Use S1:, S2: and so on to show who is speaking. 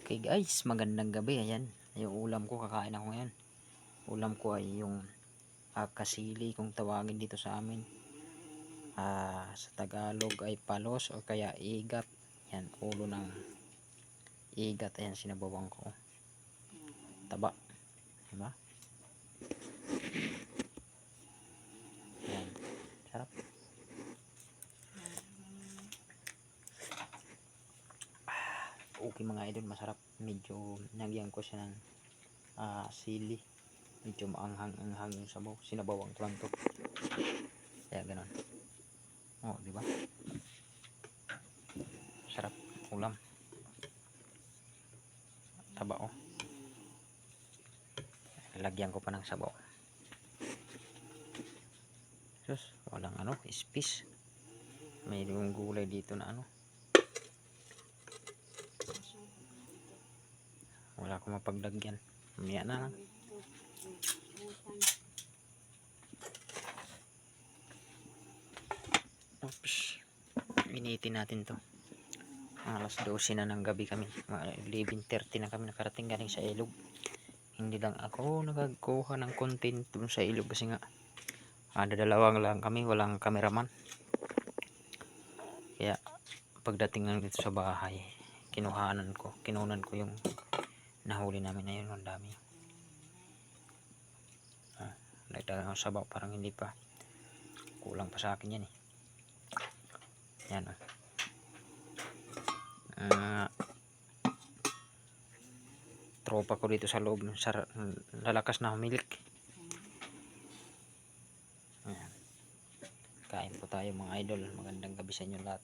S1: Okay guys, magandang gabi. Ayan, yung ulam ko, kakain ako ngayon. Ulam ko ay yung kasili kung tawagin dito sa amin. Sa Tagalog ay palos o kaya igat. Yan, ulo ng igat. Ayan, sinabawang ko. Taba. Diba? Ayan, sarap. Okay mga idol, masarap. Medyo nagyan ko siya ng sili. Medyo maanghang-anghang yung sabaw. Sinabawang ko lang to. Kaya ganon. Oh, di ba? Sarap ulam. Taba oh. Lagyan ko pa ng sabaw. Sus, walang ispis. May yung gulay dito na wala akong mapaglagyan. Mamaya na lang. Oops. Initin natin to. Alas 12 na ng gabi kami. 11:30 na kami nakarating galing sa ilog. Hindi lang ako nagkuha ng content dun sa ilog kasi nga dadalawang lang kami, walang cameraman. Kaya pagdating lang dito sa bahay, kinunan ko yung nahuli namin na yun. Ang dami. Nagdalang ang sabaw, parang hindi pa, kulang pa sa akin yan yan tropa ko dito sa loob lalakas na humilik. Ayan. Kain po tayo mga idol. Magandang gabi sa inyo lahat.